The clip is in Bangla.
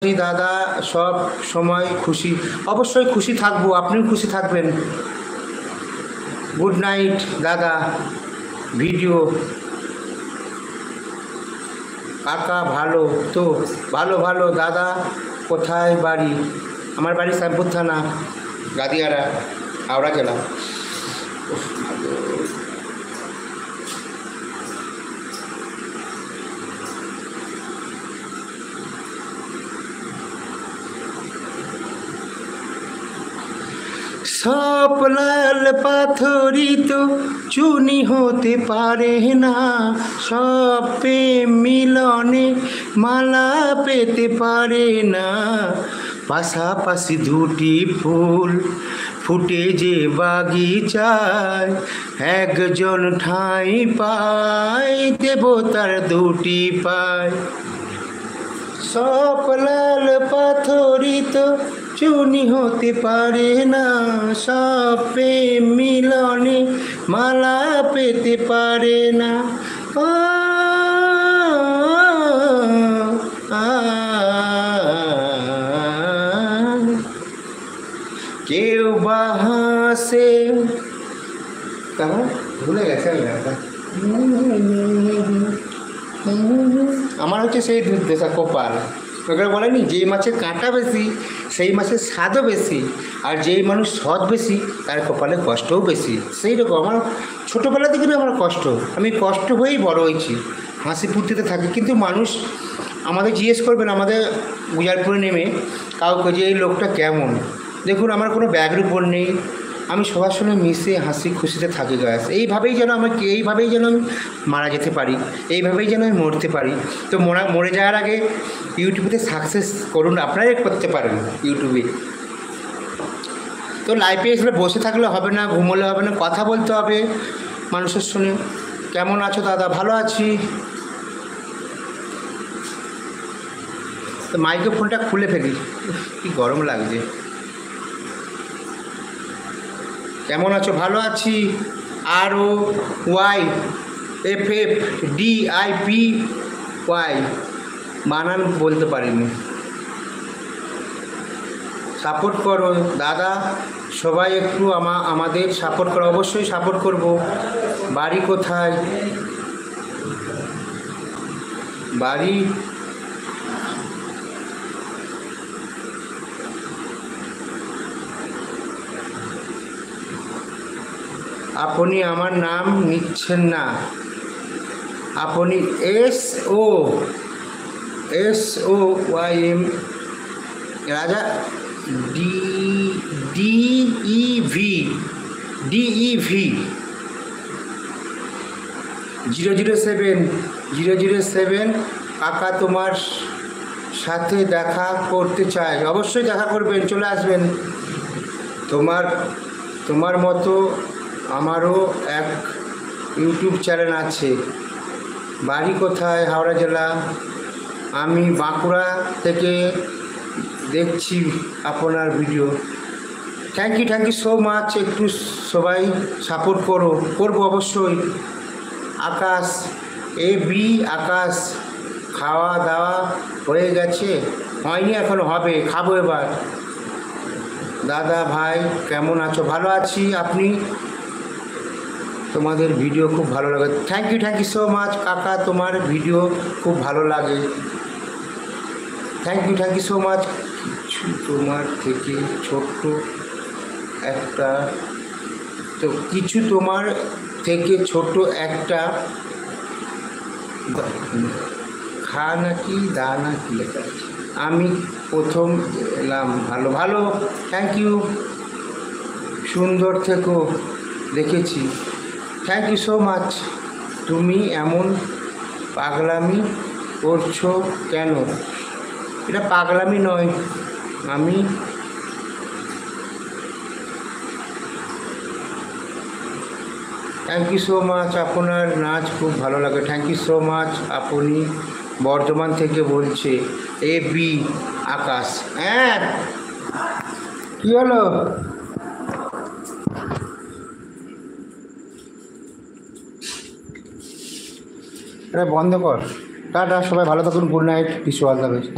দাদা সব সময় খুশি, অবশ্যই খুশি থাকবো, আপনিও খুশি থাকবেন। গুড নাইট দাদা। ভিডিও কাকা ভালো তো? ভালো ভালো দাদা। কোথায় বাড়ি? আমার বাড়ি শ্যামপুর থানা, গাদিয়ারা, হাওড়া জেলা। সব লাল পাথরই তো চুনি হতে পারে না, সব প্রেম মিলনে মালা পেতে পারে না। পাশাপাশি দুটি ফুল ফুটে যে বাগিচায়, একজন ঠাঁই পায় দেবতার দুটি পায়। সব লাল পাথরই তো চুনি হতে পারে না, সব প্রেম মিলনে মালা পেতে পারে না। কেউ বা হাসে, ভুলে গেছে আমার হচ্ছে সেই দুধ দেশা কপাল। ওকে বলেনি যেই মাছের কাঁটা বেশি সেই মাছের স্বাদও বেশি, আর যেই মানুষ সৎ বেশি তার কপালে কষ্টও বেশি। সেই রকম আমার ছোটোবেলা থেকে আমার কষ্ট, আমি কষ্ট হয়েই বড় হয়েছি, হাসি ফুর্তিতে থাকি। কিন্তু মানুষ আমাদের জিজ্ঞেস করবেন আমাদের উজারপুরে নেমে কাউকে যে এই লোকটা কেমন, দেখুন আমার কোনো ব্যাগের উপর নেই, আমি সবার সঙ্গে মিশে হাসি খুশিতে থাকি গাছ। এইভাবেই যেন আমাকে, এইভাবেই যেন আমি মারা যেতে পারি, এইভাবেই যেন আমি মরতে পারি। তো মরে যাওয়ার আগে ইউটিউবে সাকসেস করুন, আপনারাই করতে পারেন ইউটিউবে। তো লাইফে এসে বসে থাকলে হবে না, ঘুমোলে হবে না, কথা বলতে হবে মানুষের সঙ্গে। কেমন আছো দাদা? ভালো আছি। তো মাইক্রোফোনটা খুলে ফেলি, কি গরম লাগছে। কেমন আছো? ভালো আছি। ROYFFDIPY বানান বলতে পারিনি। সাপোর্ট করো দাদা, সবাই একটু আমাদের সাপোর্ট করো। অবশ্যই সাপোর্ট করব। বাড়ি কোথায়? বাড়ি আপনি আমার নাম নিচ্ছেন না, আপনি SOYM রাজা DEV 007 কাকা তোমার সাথে দেখা করতে চাই। অবশ্যই দেখা করবেন, চলে আসবেন। তোমার মতো আমারও এক ইউটিউব চ্যানেল আছে। বাড়ি কোথায়? হাওড়া জেলা। আমি বাঁকুড়া থেকে দেখছি আপনার video. Thank you so much. একটু সবাই সাপোর্ট করবো অবশ্যই। আকাশ আকাশ, খাওয়া দাওয়া হয়ে গেছে? হয়নি, এখন হবে, খাবো এবার। দাদা ভাই কেমন আছো? ভালো আছি। আপনি? তোমাদের ভিডিও খুব ভালো লাগে। থ্যাংক ইউ সো মাচ কাকা, তোমার ভিডিও খুব ভালো লাগে। Thank you so much. কিছু তোমার থেকে ছোট একটা খা নাকি দা নাকি লেখা আছে। আমি প্রথম এলাম। ভালো থ্যাংক ইউ। সুন্দর থেকো, দেখেছি। Thank you so much. তুমি এমন পাগলামি করছো কেন? এটা পাগলামি নয়, আমি থ্যাংক ইউ সো মাচ। আপনার নাচ খুব ভালো লাগে। Thank you so much. আপনি বর্ধমান থেকে বলছে AB আকাশ। হ্যাঁ, কী হলো? বন্ধ কর। টাটা, সবাই ভালো থাকুন। গুড নাইট, বিশ অল দ্য বেস্ট।